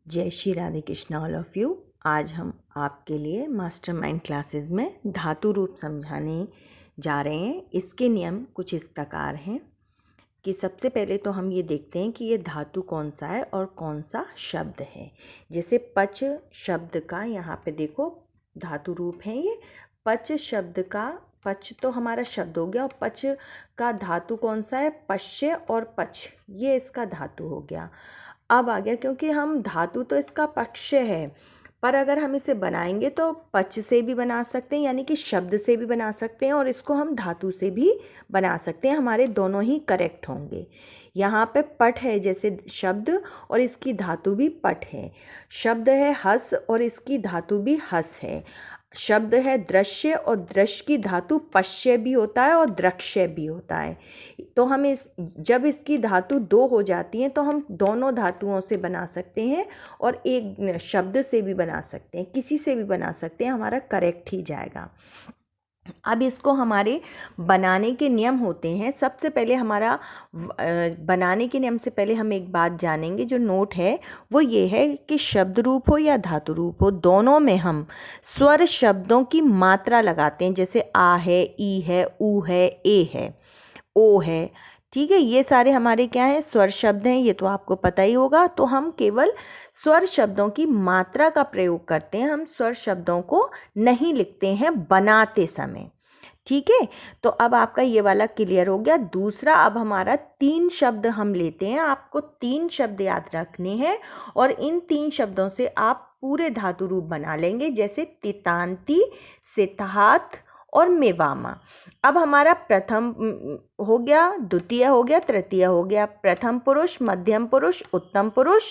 जय Shri Radhe Krishna all of you. आज हम आपके लिए मास्टरमाइंड क्लासेस में धातु रूप समझाने जा रहे हैं। इसके नियम कुछ इस प्रकार हैं कि सबसे पहले तो हम ये देखते हैं कि ये धातु कौन सा है और कौन सा शब्द है। जैसे पच शब्द का यहाँ पे देखो धातु रूप है ये। पच शब्द का पच तो हमारा शब्द हो गया और पच का धातु कौन सा है? पश्य और पच, ये इसका धातु हो गया। अब आ गया, क्योंकि हम धातु तो इसका पक्ष्य है, पर अगर हम इसे बनाएंगे तो पच से भी बना सकते हैं, यानी कि शब्द से भी बना सकते हैं, और इसको हम धातु से भी बना सकते हैं। हमारे दोनों ही करेक्ट होंगे। यहाँ पे पट है जैसे शब्द, और इसकी धातु भी पट है। शब्द है हस और इसकी धातु भी हस है। शब्द है दृश्य और दृश्य की धातु पश्य भी होता है और दृक्ष्य भी होता है। तो हम जब इसकी धातु दो हो जाती हैं तो हम दोनों धातुओं से बना सकते हैं और एक शब्द से भी बना सकते हैं, किसी से भी बना सकते हैं, हमारा करेक्ट ही जाएगा। अब इसको हमारे बनाने के नियम होते हैं। सबसे पहले हमारा बनाने के नियम से पहले हम एक बात जानेंगे, जो नोट है वो ये है कि शब्द रूप हो या धातु रूप हो, दोनों में हम स्वर शब्दों की मात्रा लगाते हैं। जैसे आ है, ई है, ऊ है, ए है, ओ है, ठीक है। ये सारे हमारे क्या हैं? स्वर शब्द हैं। ये तो आपको पता ही होगा। तो हम केवल स्वर शब्दों की मात्रा का प्रयोग करते हैं, हम स्वर शब्दों को नहीं लिखते हैं बनाते समय, ठीक है। तो अब आपका ये वाला क्लियर हो गया। दूसरा, अब हमारा 3 शब्द हम लेते हैं। आपको 3 शब्द याद रखने हैं और इन 3 शब्दों से आप पूरे धातु रूप बना लेंगे, जैसे तितांती, सितहात और मेवामा। अब हमारा प्रथम हो गया, द्वितीय हो गया, तृतीय हो गया। प्रथम पुरुष, मध्यम पुरुष, उत्तम पुरुष,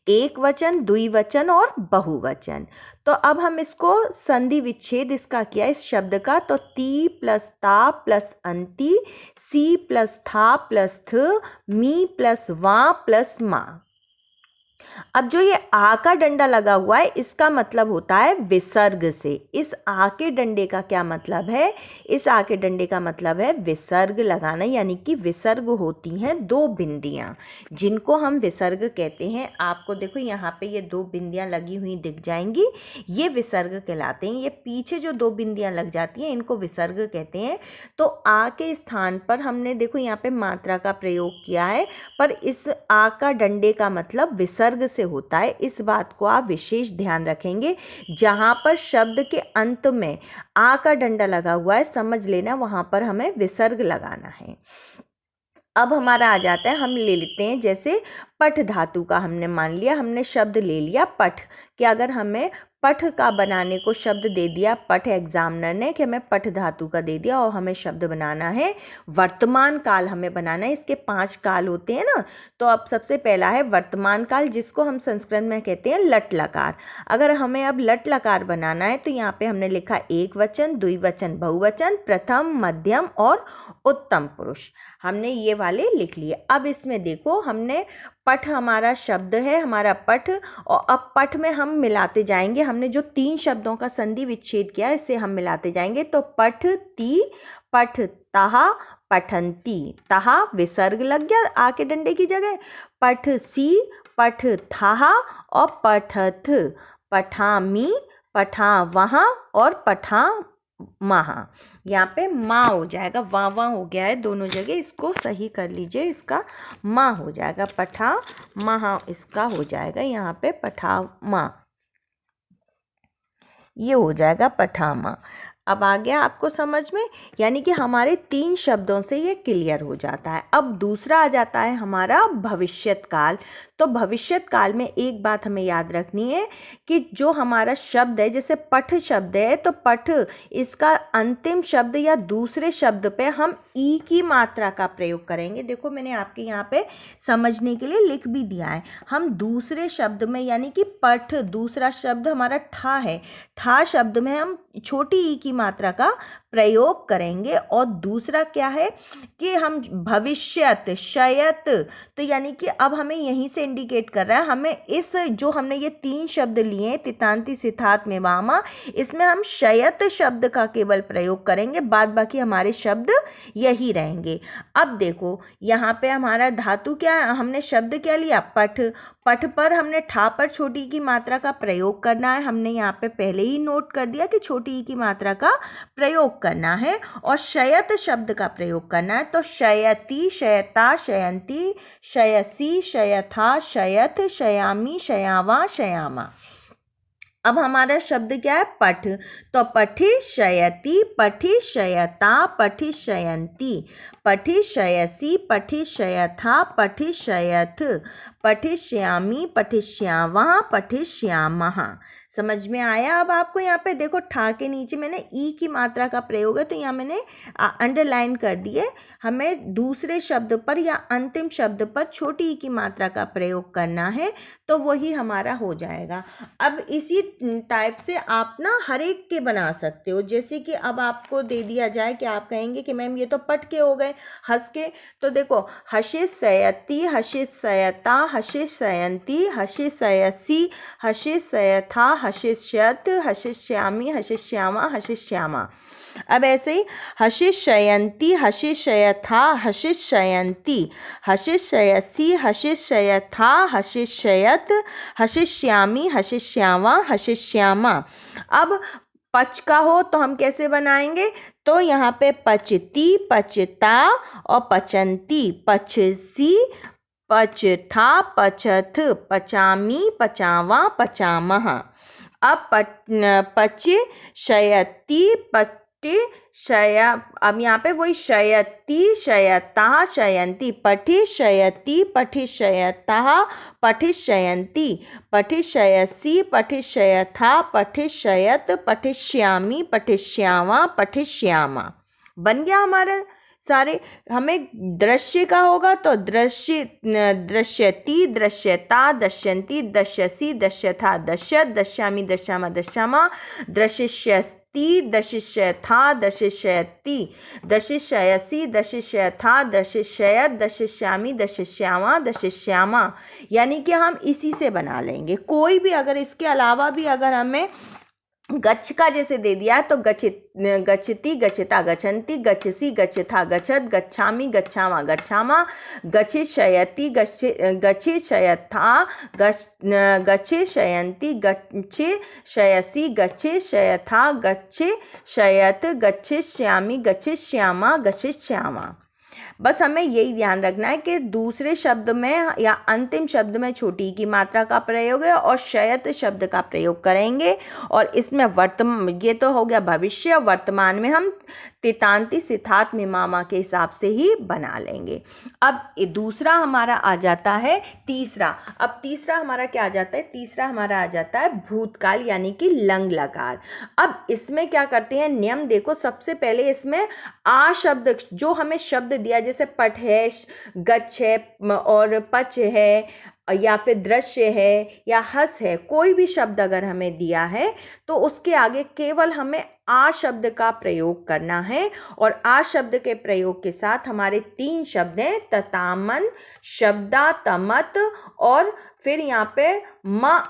एक वचन, द्विवचन और बहुवचन। तो अब हम इसको संधि विच्छेद इसका किया इस शब्द का, तो ती प्लस ता प्लस अंति, सी प्लस था प्लस थ, मी प्लस वा प्लस मा। अब जो ये आ का डंडा लगा हुआ है, इसका मतलब होता है विसर्ग से। इस आ के डंडे का क्या मतलब है? इस आ के डंडे का मतलब है विसर्ग लगाना, यानी कि विसर्ग होती हैं 2 बिंदियां, जिनको हम विसर्ग कहते हैं। आपको देखो यहाँ पे ये 2 बिंदियां लगी हुई दिख जाएंगी, ये विसर्ग कहलाते हैं। ये पीछे जो 2 बिंदियां लग जाती हैं, इनको विसर्ग कहते हैं। तो आ के स्थान पर हमने देखो यहाँ पे मात्रा का प्रयोग किया है, पर इस आ का डंडे का मतलब विसर्ग से होता है। इस बात को आप विशेष ध्यान रखेंगे। जहां पर शब्द के अंत में आ का डंडा लगा हुआ है, समझ लेना वहां पर हमें विसर्ग लगाना है। अब हमारा आ जाता है, हम ले लेते हैं जैसे पठ धातु का हमने मान लिया, हमने शब्द ले लिया पठ, कि अगर हमें पठ का बनाने को शब्द दे दिया पठ एग्जामिनर ने, कि हमें पठ धातु का दे दिया और हमें शब्द बनाना है, वर्तमान काल हमें बनाना है। इसके 5 काल होते हैं ना। तो अब सबसे पहला है वर्तमान काल, जिसको हम संस्कृत में कहते हैं लट लकार। अगर हमें अब लट लकार बनाना है तो यहाँ पे हमने लिखा एक वचन, द्विवचन, बहुवचन, प्रथम, मध्यम और उत्तम पुरुष, हमने ये वाले लिख लिए। अब इसमें देखो, हमने पठ हमारा शब्द है, हमारा पठ, और अब पठ में हम मिलाते जाएंगे। हमने जो 3 शब्दों का संधि विच्छेद किया, इससे हम मिलाते जाएंगे। तो पठ ती, पठ तहा, पठंती, तहा विसर्ग लग गया आ के डंडे की जगह। पठ सी, पठ थाहा और पठथ, पठामी, पठा वहाँ और पठा महा। यहाँ पे माँ हो जाएगा, वाँ हो गया है दोनों जगह, इसको सही कर लीजिए। इसका माँ हो जाएगा, पठा महा इसका हो जाएगा यहाँ पे पठा माँ, ये हो जाएगा पठा माँ। अब आ गया आपको समझ में, यानी कि हमारे 3 शब्दों से ये क्लियर हो जाता है। अब दूसरा आ जाता है हमारा भविष्यत काल। तो भविष्यत काल में एक बात हमें याद रखनी है कि जो हमारा शब्द है, जैसे पठ शब्द है, तो पठ इसका अंतिम शब्द या दूसरे शब्द पे हम ई की मात्रा का प्रयोग करेंगे। देखो मैंने आपके यहाँ पे समझने के लिए लिख भी दिया है। हम दूसरे शब्द में, यानी कि पठ दूसरा शब्द हमारा ठा है, ठा शब्द में हम छोटी ई की मात्रा का प्रयोग करेंगे। और दूसरा क्या है कि हम भविष्यत, शयत, तो यानी कि अब हमें यहीं से इंडिकेट कर रहा है, हमें इस जो हमने ये 3 शब्द लिए तितांती, सिथात, मेवामा, इसमें हम शयत शब्द का केवल प्रयोग करेंगे, बाद बाकी हमारे शब्द यही रहेंगे। अब देखो यहाँ पे हमारा धातु क्या है, हमने शब्द क्या लिया, पठ। पठ पर हमने ठा पर छोटी ई की मात्रा का प्रयोग करना है, हमने यहाँ पे पहले ही नोट कर दिया कि छोटी ई की मात्रा का प्रयोग करना है। और शयत शब्द का प्रयोग करना है, तो शयति, शयता, शयंती, शयसी, शयथा, शयत, शयामी, शयावा, शयामा। अब हमारा शब्द क्या है, पठ। तो पठि शयति, पठि शयता, पठि शयंती, पठि शयसी, पठि शयथा, पठि शयथ, पठिष्यामि, पठिष्यावः, पठिष्यामः। समझ में आया? अब आपको यहाँ पे देखो ठा के नीचे मैंने ई की मात्रा का प्रयोग है, तो यहाँ मैंने अंडरलाइन कर दिए। हमें दूसरे शब्द पर या अंतिम शब्द पर छोटी ई की मात्रा का प्रयोग करना है, तो वही हमारा हो जाएगा। अब इसी टाइप से आप ना हर एक के बना सकते हो। जैसे कि अब आपको दे दिया जाए कि आप कहेंगे कि मैम ये तो पट के हो गए, हंस के, तो देखो हशित सयति, हशित सयता, हशित सयंती, हशित सयसी, हशित सयथा, हशित शयत, हशित श्यामी, हशित श्यामा, हशित श्यामा। अब ऐसे ही हशित शयंती, हशित शयथा, हशित शयंती, हशित शयसी, हशित शयथा, हशित शयत, हशित श्यामी, हशित श्यामा, हशित श्यामा। अब पच का हो तो हम कैसे बनाएंगे, तो यहाँ पे पचती, पचता और पचंती, पचसी, पचथा, पचथ, पचामी, पचावा, पचामह। अब पच शयति, पट शया, अब यहाँ पे वही शयति, शयता, शयंती, पठि शयति, पठि शयता, पठि शयंती, पठि शयसी, पठि शयथा, पठि शयत, पठिष्यामि, पठिष्यावा, पठिष्यामा। बन गया हमारा सारे। हमें दृश्य का होगा तो दृश्य, दृश्यति, दृश्यता, दृश्यंती, दृश्यसी, दृश्यथा, दृश्यत, दृश्यामि, दृश्यामा, दृश्यामा, दृश्यति, दृश्यथा, दृश्यति, दृश्यसी, दृश्यथा, दृश्यत, दृश्यामि, दृश्यामा, दृश्यामा। यानी कि हम इसी से बना लेंगे। कोई भी अगर इसके अलावा भी अगर हमें गच्छ का जैसे दे दिया है तो गच्छित, गच्छति, गच्छता, गच्छन्ति, गच्छसि, गच्छथा, गच्छत, गच्छामि, गच्छामा, गच्छामा, गच्छित शयति, गच्छित शयथा, गच्छे शयन्ति, गच्छे शयसि, गच्छे शयथा, गच्छे शयत, गच्छित श्यामि, गच्छित श्यामा, गच्छित श्यामा। बस हमें यही ध्यान रखना है कि दूसरे शब्द में या अंतिम शब्द में छोटी की मात्रा का प्रयोग है और शयत शब्द का प्रयोग करेंगे। और इसमें वर्तमान, ये तो हो गया भविष्य, वर्तमान में हम तितांती, सिथात, मीमामा के हिसाब से ही बना लेंगे। अब दूसरा हमारा आ जाता है तीसरा। अब तीसरा हमारा क्या आ जाता है, तीसरा हमारा आ जाता है भूतकाल यानी कि लंग लकार। अब इसमें क्या करते हैं, नियम देखो, सबसे पहले इसमें आ शब्द, जो हमें शब्द दिया जैसे पट है, गच्छ है और पच है या फिर दृश्य है या हस है, कोई भी शब्द अगर हमें दिया है तो उसके आगे केवल हमें आ शब्द का प्रयोग करना है। और आ शब्द के प्रयोग के साथ हमारे 3 शब्द हैं, ततामन, शब्दा, तमत और फिर यहाँ पे म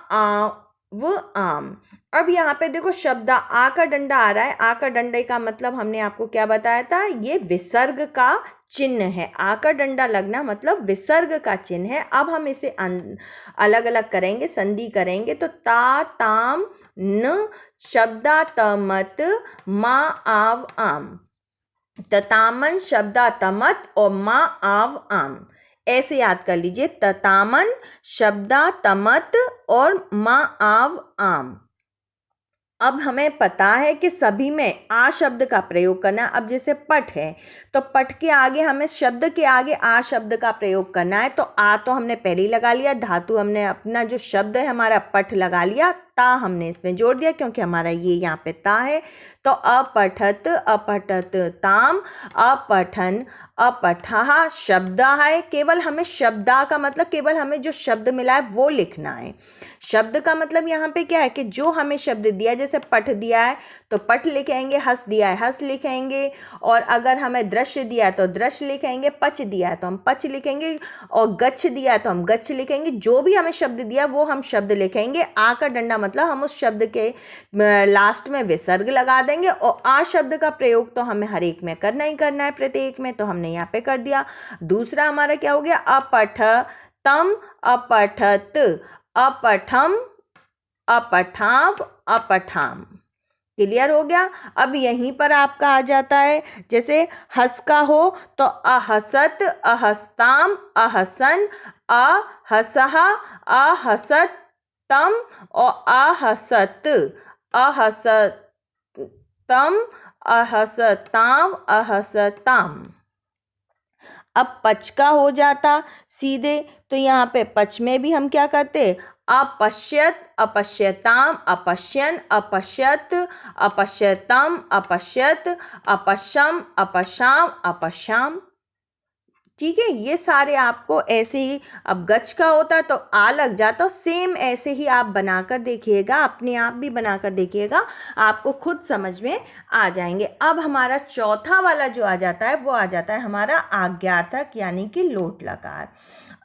व आम। अब यहाँ पे देखो शब्दा, आ का डंडा आ रहा है। आ का डंडे का मतलब हमने आपको क्या बताया था, ये विसर्ग का चिन्ह है। आ का डंडा लगना मतलब विसर्ग का चिन्ह है। अब हम इसे अलग अलग करेंगे, संधि करेंगे, तो ता, ताम, न, शब्दा, तमत, मा, आव, आम। ततामन, शब्दा, तमत और मा, आव, आम, ऐसे याद कर लीजिए। ततामन, शब्दा, तमत और मा, आव, आम। अब हमें पता है कि सभी में आ शब्द का प्रयोग करना है। अब जैसे पट है तो पट के आगे हमें, शब्द के आगे आ शब्द का प्रयोग करना है। तो आ तो हमने पहले ही लगा लिया, धातु हमने अपना जो शब्द है हमारा पठ लगा लिया, ता हमने इसमें जोड़ दिया क्योंकि हमारा ये यहाँ पे ता है। तो अपठत, अपठत ताम, अपठन, अपठः शब्दः है, केवल हमें शब्दा का मतलब केवल हमें जो शब्द मिला है वो लिखना है। शब्द का मतलब यहाँ पे क्या है कि जो हमें शब्द दिया है, जैसे पठ दिया है तो पठ लिखेंगे, हंस दिया है हंस लिखेंगे, और अगर हमें दृश्य दिया है तो दृश्य लिखेंगे, पच दिया है तो हम पच लिखेंगे, और गच्छ दिया है तो हम गच्छ लिखेंगे। जो भी हमें शब्द दिया वो हम शब्द लिखेंगे। आ का डंडा मतलब हम उस शब्द के लास्ट में विसर्ग लगा देंगे, और आ शब्द का प्रयोग तो हमें हर एक में करना ही करना है, प्रत्येक में, तो हमने यहाँ पे कर दिया। दूसरा हमारा क्या हो गया, अपठतम अपठत, अपठम अपठाव अपठाम। क्लियर हो गया। अब यहीं पर आपका आ जाता है, जैसे हंस का हो तो अहसत अहस्ताम अहसन, अहसह अहसतम और अहसत अहसतम अहसताम अहसताम। अब पच का हो जाता सीधे, तो यहाँ पे पच में भी हम क्या करते, अपश्यत अपश्यताम अपश्यन अपश्यत अपश्यतम अपश्यत अपश्यम अपश्याम अपश्याम। ठीक है, ये सारे आपको ऐसे ही, अब गच का होता तो आ लग जाता, सेम ऐसे ही आप बनाकर देखिएगा, अपने आप भी बनाकर देखिएगा, आपको खुद समझ में आ जाएंगे। अब हमारा चौथा वाला जो आ जाता है वो आ जाता है हमारा आज्ञार्थक यानी कि लोट लकार।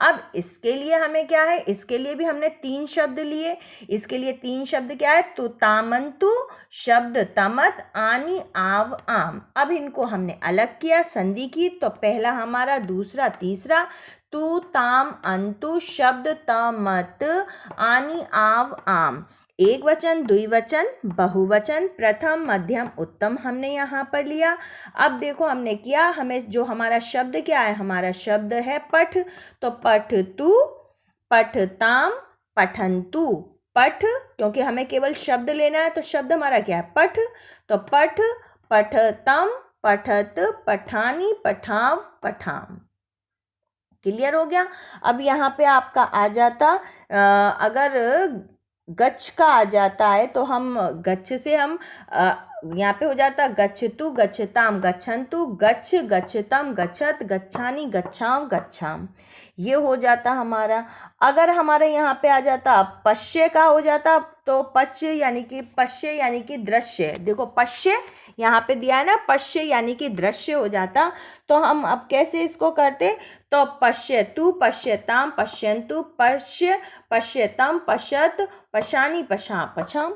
अब इसके लिए हमें क्या है, इसके लिए भी हमने 3 शब्द लिए। इसके लिए 3 शब्द क्या है, तु तामंतु शब्द तमत आनी आव आम। अब इनको हमने अलग किया, संधि की, तो पहला हमारा, दूसरा, तीसरा, तु ताम अंतु शब्द तमत आनी आव आम। एक वचन, द्विवचन, बहुवचन, प्रथम, मध्यम, उत्तम हमने यहाँ पर लिया। अब देखो हमने किया, हमें जो हमारा शब्द क्या है, हमारा शब्द है पठ, तो पठतु पठताम पठन्तु। पठ, क्योंकि हमें केवल शब्द लेना है तो शब्द हमारा क्या है, पठ, तो पठ पठतम पठत पठानी पठाव पठाम। क्लियर हो गया। अब यहाँ पे आपका आ जाता, अगर गच्छ का आ जाता है तो हम गच्छ से हम यहाँ पे हो जाता गच्छतु गच्छताम गच्छन्तु, गच्छ गच्छतम गच्छत गच्छानी गच्छाम गच्छाम, ये हो जाता हमारा। अगर हमारे यहाँ पे आ जाता पश्य का हो जाता, तो पश्य यानी कि पश्य यानी कि दृश्य, देखो पश्य यहाँ पे दिया है ना, पश्य यानी कि दृश्य हो जाता। तो हम अब कैसे इसको करते, तो पश्यतु पश्यताम पश्यन्तु, पश्य पश्यतम पश्यत पशानी पशा पछाम।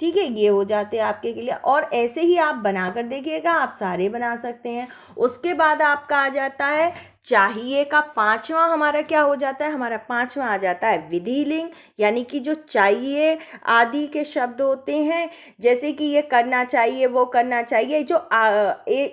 ठीक है, ये हो जाते हैं आपके लिए, और ऐसे ही आप बनाकर देखिएगा, आप सारे बना सकते हैं। उसके बाद आपका आ जाता है चाहिए का 5वां, हमारा क्या हो जाता है, हमारा 5वां आ जाता है विधिलिंग, यानी कि जो चाहिए आदि के शब्द होते हैं, जैसे कि ये करना चाहिए, वो करना चाहिए, जो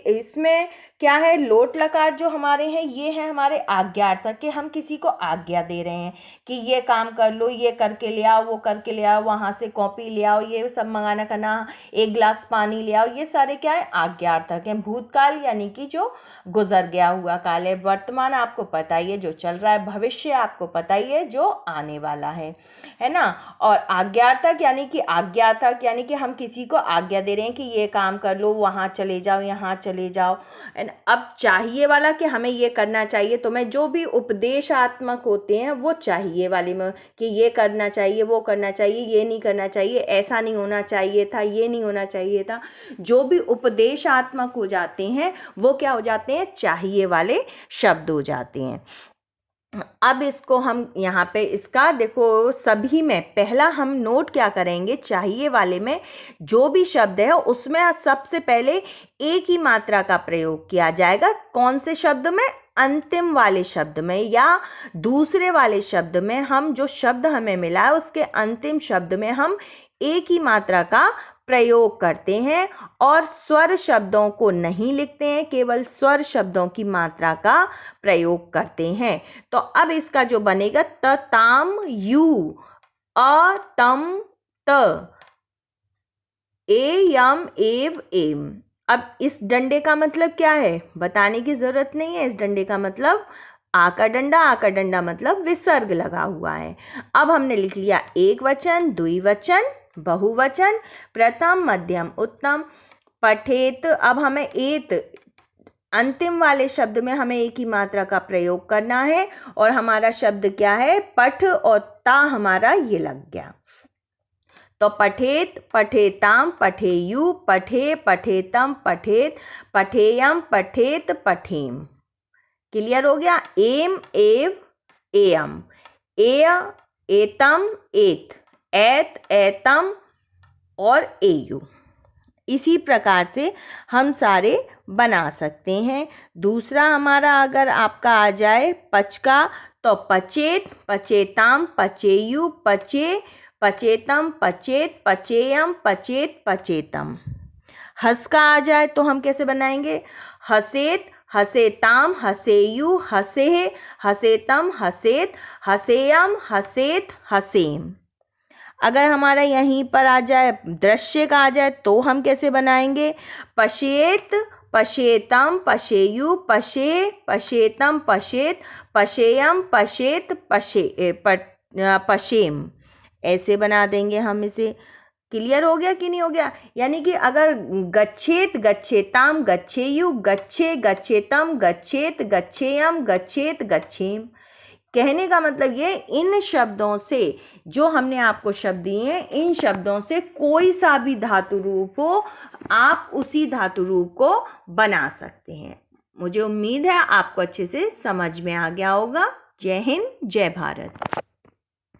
इसमें क्या है, लोट लकार जो हमारे हैं, ये हैं हमारे आज्ञार्थक, कि हम किसी को आज्ञा दे रहे हैं कि ये काम कर लो, ये करके ले आओ, वो करके ले आओ, वहाँ से कॉपी ले आओ, ये सब मंगाना करना, एक गिलास पानी ले आओ, ये सारे क्या है, आज्ञार्थक हैं। भूतकाल यानी कि जो गुजर गया हुआ काल है, वर्तमान आपको पता ही है जो चल रहा है, भविष्य आपको पता ही है जो आने वाला है ना। और आज्ञार्थक यानी कि आज्ञार्थक यानी कि हम किसी को आज्ञा दे रहे हैं कि ये काम कर लो, वहाँ चले जाओ, यहाँ चले जाओ। अब चाहिए वाला कि हमें ये करना चाहिए, तो मैं जो भी उपदेशात्मक होते हैं वो चाहिए वाले में, कि ये करना चाहिए, वो करना चाहिए, ये नहीं करना चाहिए, ऐसा नहीं होना चाहिए था, ये नहीं होना चाहिए था, जो भी उपदेशात्मक हो जाते हैं वो क्या हो जाते हैं, चाहिए वाले शब्द हो जाते हैं। अब इसको हम यहाँ पे इसका देखो, सभी में पहला हम नोट क्या करेंगे, चाहिए वाले में जो भी शब्द है उसमें सबसे पहले एक ही मात्रा का प्रयोग किया जाएगा। कौन से शब्द में, अंतिम वाले शब्द में या दूसरे वाले शब्द में। हम जो शब्द हमें मिला है उसके अंतिम शब्द में हम एक ही मात्रा का प्रयोग करते हैं, और स्वर शब्दों को नहीं लिखते हैं, केवल स्वर शब्दों की मात्रा का प्रयोग करते हैं। तो अब इसका जो बनेगा, त ताम यू, अ तम त, ए यम एव एम। अब इस डंडे का मतलब क्या है, बताने की जरूरत नहीं है। इस डंडे का मतलब आ का डंडा मतलब विसर्ग लगा हुआ है। अब हमने लिख लिया एक वचन, द्विवचन, बहुवचन, प्रथम, मध्यम, उत्तम। पठेत, अब हमें एत अंतिम वाले शब्द में हमें एक ही मात्रा का प्रयोग करना है और हमारा शब्द क्या है, पठ, और ता हमारा ये लग गया। तो पठेत, पठेताम, पठेयु, पठे, पठेतम, पठेत, पठेयम, पठेत, पठेम। क्लियर हो गया। एम, एव, एयम, एय, एतम, एत, एत, एतम और एयु। इसी प्रकार से हम सारे बना सकते हैं। दूसरा हमारा अगर आपका आ जाए पच का, तो पचेत, पचेताम, पचेयु, पचे, पचेतम, पचेत, पचेयम, पचेत, पचेतम। हस का आ जाए तो हम कैसे बनाएंगे, हसेत, हसेताम, हसेयु, हसेह, हसेतम, हसेत, हसेयम, हसेत, हसेम। अगर हमारा यहीं पर आ जाए दृश्य का आ जाए तो हम कैसे बनाएंगे, पशेत, पशेतम, पशेयु, पशे, पशेतम, पशेत, पशेयम, पशेत, पशेम। ऐसे बना देंगे हम इसे। क्लियर हो गया कि नहीं हो गया। यानी कि अगर गच्छेत, गच्छेताम, गच्छेयु, गच्छे, गच्छेतम, गच्छेत, गच्छेयम, गच्छेत, गच्छेम। कहने का मतलब ये, इन शब्दों से, जो हमने आपको शब्द दिए हैं, इन शब्दों से कोई सा भी धातु रूप हो, आप उसी धातु रूप को बना सकते हैं। मुझे उम्मीद है आपको अच्छे से समझ में आ गया होगा। जय हिंद, जय भारत।